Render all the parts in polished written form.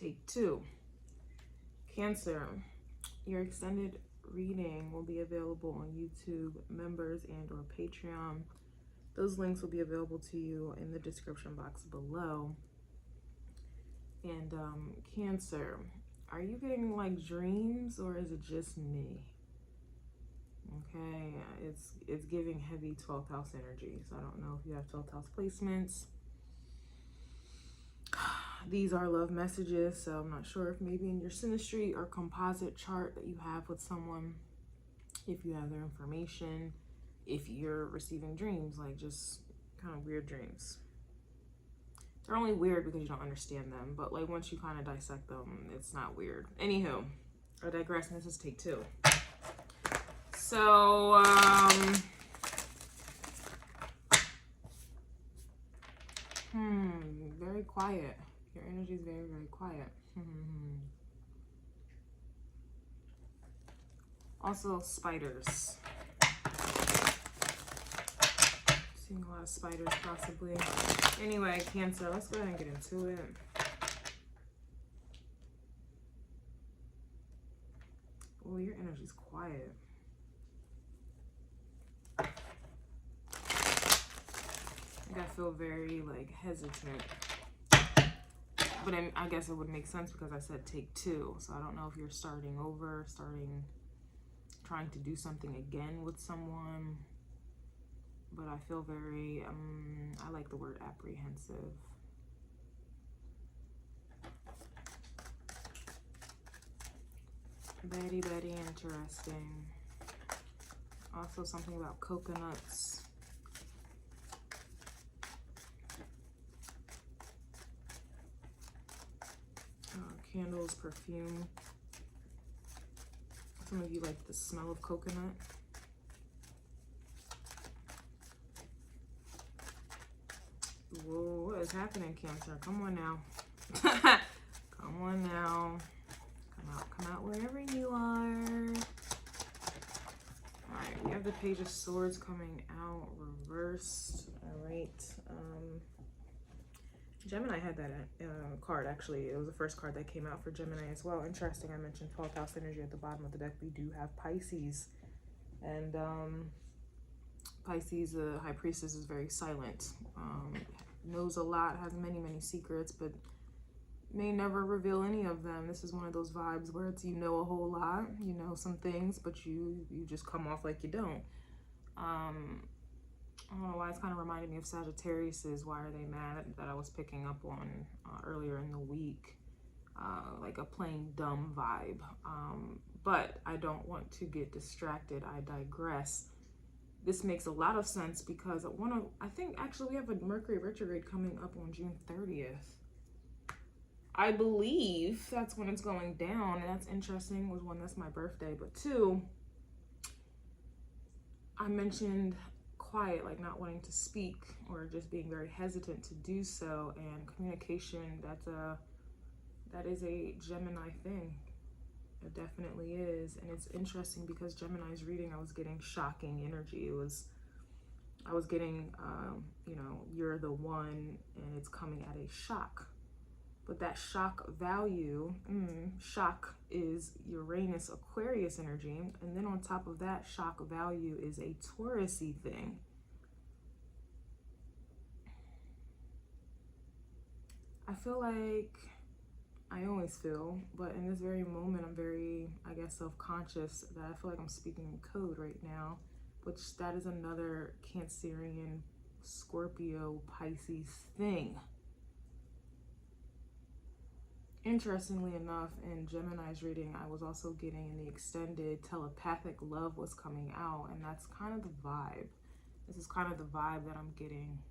Take 2. Cancer, your extended reading will be available on YouTube members and or Patreon. Those links will be available to you in the description box below. And Cancer, are you getting like dreams or is it just me? Okay, it's giving heavy 12th house energy. So I don't know if you have 12th house placements. These are love messages, so I'm not sure if maybe in your synastry or composite chart that you have with someone, if you have their information, if you're receiving dreams, like just kind of weird dreams. They're only weird because you don't understand them, but like once you kind of dissect them, it's not weird. Anywho, I digress, and this is take 2. So, very quiet. Your energy is very, very quiet. Also, spiders. Seeing a lot of spiders, possibly. Anyway, Cancer, let's go ahead and get into it. Oh, your energy's quiet. I feel very like hesitant, but I guess it would make sense because I said take 2, so I don't know if you're starting over, trying to do something again with someone, but I feel very I like the word apprehensive. Very, very interesting. Also something about coconuts. Candles, perfume. Some of you like the smell of coconut. Whoa, what is happening, Cancer? Come on now. Come on now. Come out wherever you are. All right, we have the Page of Swords coming out reversed. All right. Gemini had that card, actually. It was the first card that came out for Gemini as well. Interesting, I mentioned 12th house energy at the bottom of the deck. We do have Pisces. And Pisces, the High Priestess, is very silent. Knows a lot, has many, many secrets, but may never reveal any of them. This is one of those vibes where it's, you know a whole lot, you know some things, but you just come off like you don't. I don't know why it's kind of reminded me of Sagittarius's Why Are They Mad that I was picking up on earlier in the week. Like a plain dumb vibe. But I don't want to get distracted. I digress. This makes a lot of sense because I think actually we have a Mercury retrograde coming up on June 30th. I believe that's when it's going down, and that's interesting. Was one, that's my birthday, but 2, I mentioned quiet, like not wanting to speak or just being very hesitant to do so, and communication, that is a Gemini thing. It definitely is. And it's interesting because Gemini's reading, I was getting shocking energy. I was getting you know, you're the one, and it's coming at a shock. But that shock value, shock is Uranus Aquarius energy. And then on top of that, shock value is a Taurus-y thing. I feel like, I always feel, but in this very moment, I'm very, I guess, self-conscious that I feel like I'm speaking in code right now, which that is another Cancerian, Scorpio, Pisces thing. Interestingly enough, in Gemini's reading, I was also getting in the extended telepathic love was coming out, and that's kind of the vibe. This is kind of the vibe that I'm getting.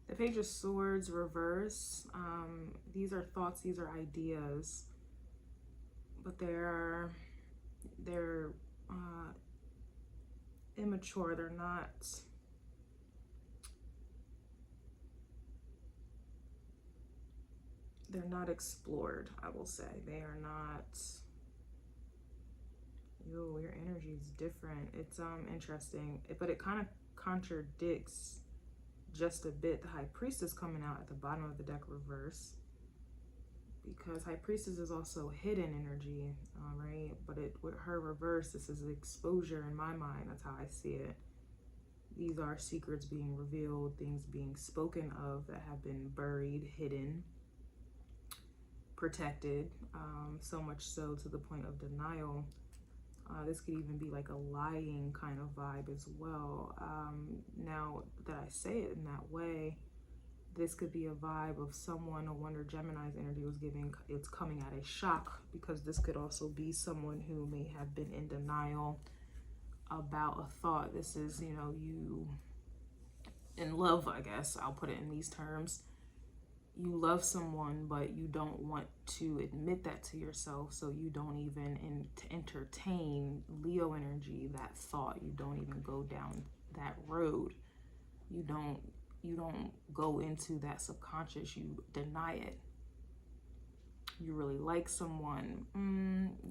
The Page of Swords reverse. These are thoughts, these are ideas, but they're immature. They're not explored, I will say. They are not, Yo, your energy is different. It's interesting, but it kind of contradicts just a bit the High Priestess coming out at the bottom of the deck reverse, because High Priestess is also hidden energy, right? But with her reverse, this is exposure in my mind. That's how I see it. These are secrets being revealed, things being spoken of that have been buried, hidden, protected, so much so to the point of denial. This could even be like a lying kind of vibe as well. Now that I say it in that way, this could be a vibe of someone, no wonder Gemini's energy was giving, it's coming at a shock, because this could also be someone who may have been in denial about a thought. This is, you know, you in love, I guess, I'll put it in these terms. You love someone, but you don't want to admit that to yourself, so you don't even entertain Leo energy, that thought. You don't even go down that road. You don't go into that subconscious. You deny it. You really like someone,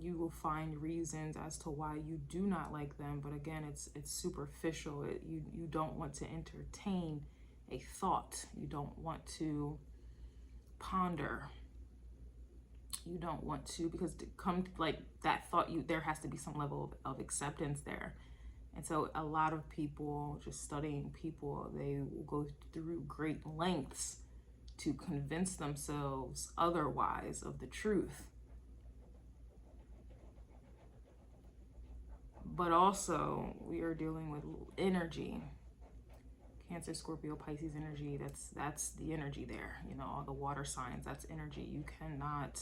you will find reasons as to why you do not like them, but again, it's superficial. You don't want to entertain a thought. You don't want to ponder. You don't want to, because to come like that thought, there has to be some level of acceptance there. And so a lot of people, just studying people, they will go through great lengths to convince themselves otherwise of the truth. But also, we are dealing with energy. Cancer, Scorpio, Pisces energy, that's the energy there. You know, all the water signs, that's energy. You cannot,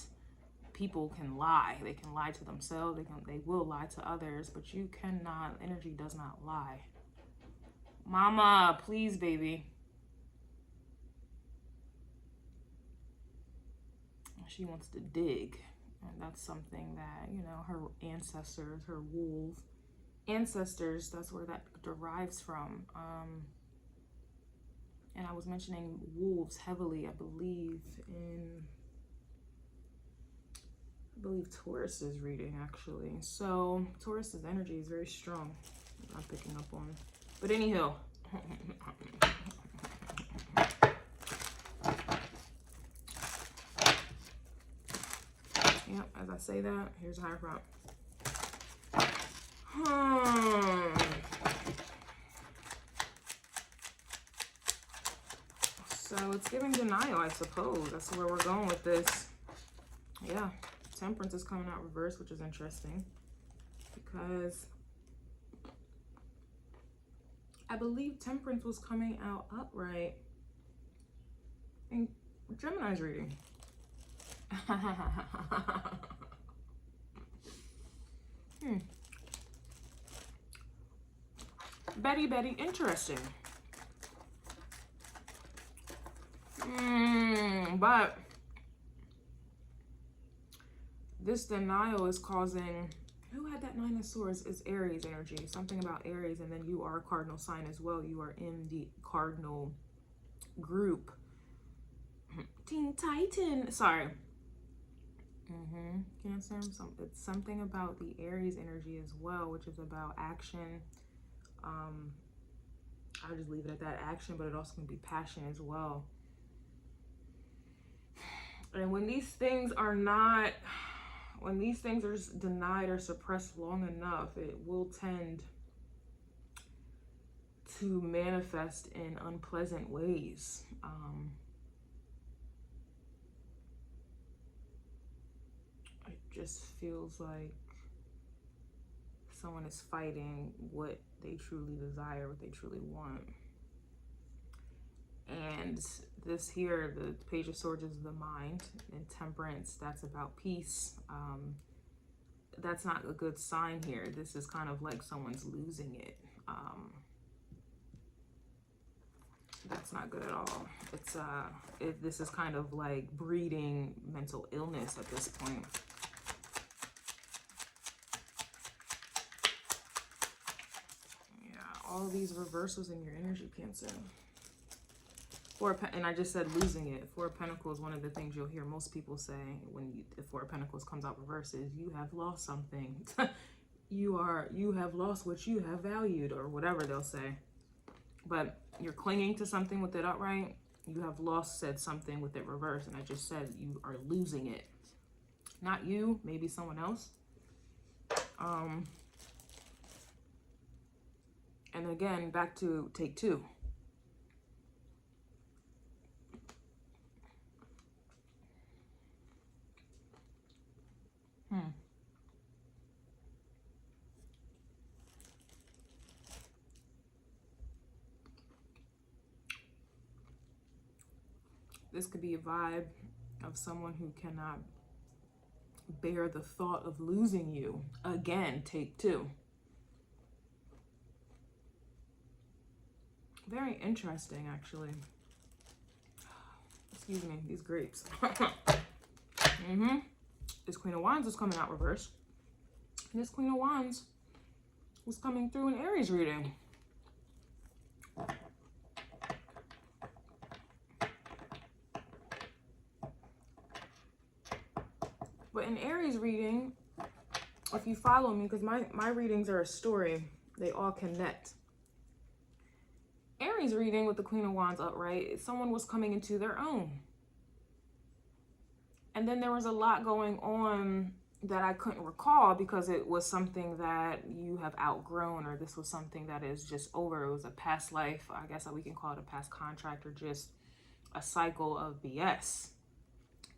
people can lie. They can lie to themselves, they will lie to others, but you cannot, energy does not lie. Mama, please, baby. She wants to dig, and that's something that, you know, her ancestors, her wolf ancestors, that's where that derives from. And I was mentioning wolves heavily, I believe Taurus's reading, actually. So Taurus's energy is very strong. I'm picking up on, but anyhow. Yep, as I say that, here's a higher prop. So it's giving denial, I suppose. That's where we're going with this. Yeah, Temperance is coming out reverse, which is interesting, because I believe Temperance was coming out upright in Gemini's reading. Betty, interesting. But this denial is causing, who had that Nine of Swords? Is Aries energy, something about Aries, and then you are a cardinal sign as well. You are in the cardinal group. Teen Titan, sorry. Cancer, it's something about the Aries energy as well, which is about action. I'll just leave it at that, action, but it also can be passion as well. And when these things are not, when these things are denied or suppressed long enough, it will tend to manifest in unpleasant ways. It just feels like someone is fighting what they truly desire, what they truly want. And this here, the Page of Swords, is the mind, and Temperance, that's about peace. That's not a good sign here. This is kind of like someone's losing it. That's not good at all. It's this is kind of like breeding mental illness at this point. Yeah, all these reversals in your energy, Cancer. And I just said losing it. Four of Pentacles, one of the things you'll hear most people say when the Four of Pentacles comes out reverse is you have lost something. you have lost what you have valued, or whatever they'll say. But you're clinging to something with it upright. You have lost said something with it reversed. And I just said you are losing it. Not you, maybe someone else. And again, back to take two. This could be a vibe of someone who cannot bear the thought of losing you. Again, take two. Very interesting, actually. Excuse me, these grapes. This Queen of Wands is coming out reverse. This Queen of Wands was coming through an Aries reading. But in Aries reading, if you follow me, because my readings are a story, they all connect. Aries reading with the Queen of Wands upright, someone was coming into their own. And then there was a lot going on that I couldn't recall because it was something that you have outgrown, or this was something that is just over. It was a past life. I guess we can call it a past contract, or just a cycle of BS.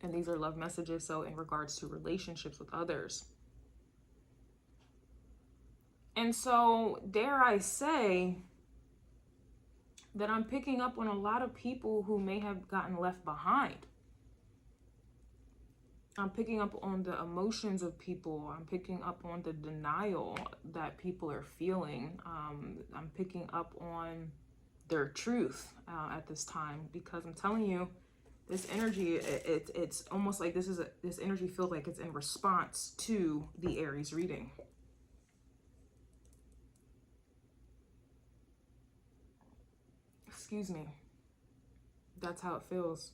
And these are love messages, so in regards to relationships with others. And so, dare I say that I'm picking up on a lot of people who may have gotten left behind. I'm picking up on the emotions of people. I'm picking up on the denial that people are feeling. I'm picking up on their truth at this time, because I'm telling you, this energy, it's almost like this energy feels like it's in response to the Aries reading. Excuse me. That's how it feels.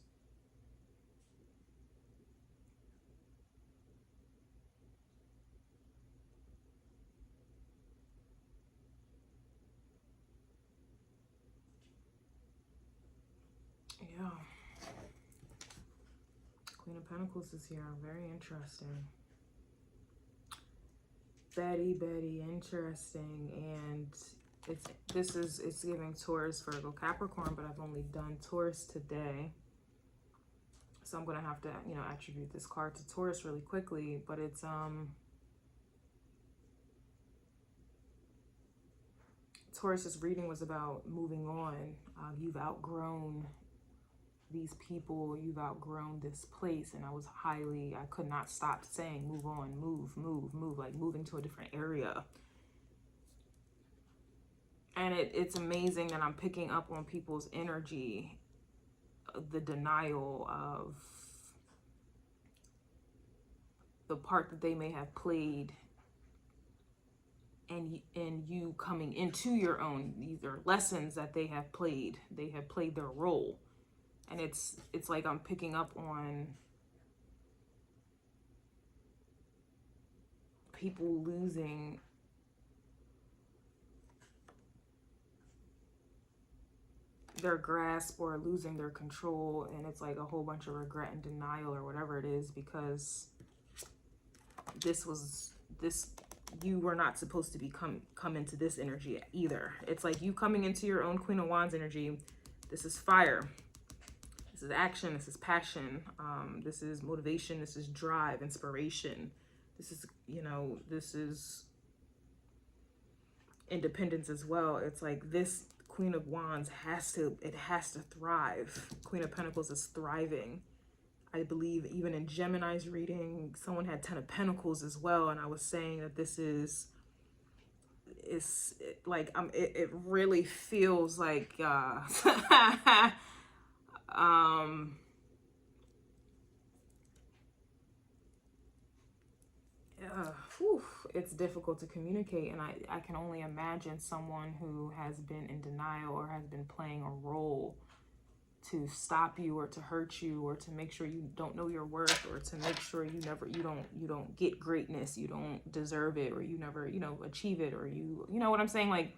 Yeah. Queen of Pentacles is here. Very interesting. Very interesting. And it's giving Taurus, Virgo, Capricorn, but I've only done Taurus today. So I'm gonna have to, attribute this card to Taurus really quickly, but it's Taurus's reading was about moving on. You've outgrown these people, you've outgrown this place, and I could not stop saying move on, move, like moving to a different area. And it's amazing that I'm picking up on people's energy, the denial of the part that they may have played, and you coming into your own. These are lessons that they have played. They have played their role. And it's like I'm picking up on people losing their grasp or losing their control, and it's like a whole bunch of regret and denial or whatever it is, because you were not supposed to be come into this energy either. It's like you coming into your own Queen of Wands energy. This is fire. This is action. This is passion. This is motivation. This is drive, inspiration. This is, this is independence as well. It's like this Queen of Wands has to thrive. Queen of Pentacles is thriving. I believe even in Gemini's reading, someone had 10 of Pentacles as well. And I was saying that this it really feels like, it's difficult to communicate, and I can only imagine someone who has been in denial or has been playing a role to stop you or to hurt you or to make sure you don't know your worth or to make sure you don't get greatness, you don't deserve it, or you never, you know, achieve it, or you know what I'm saying? Like,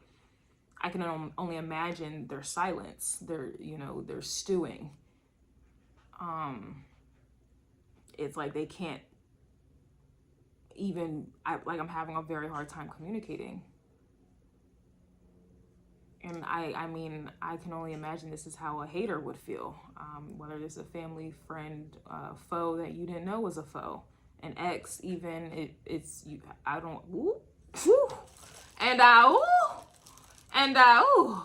I can only imagine their silence, their, you know, their stewing. It's like they can't even, I'm having a very hard time communicating. And I mean, I can only imagine this is how a hater would feel, whether it's a family, friend, foe that you didn't know was a foe, an ex, even, it's you. I don't, ooh, whew, and ooh, and ooh.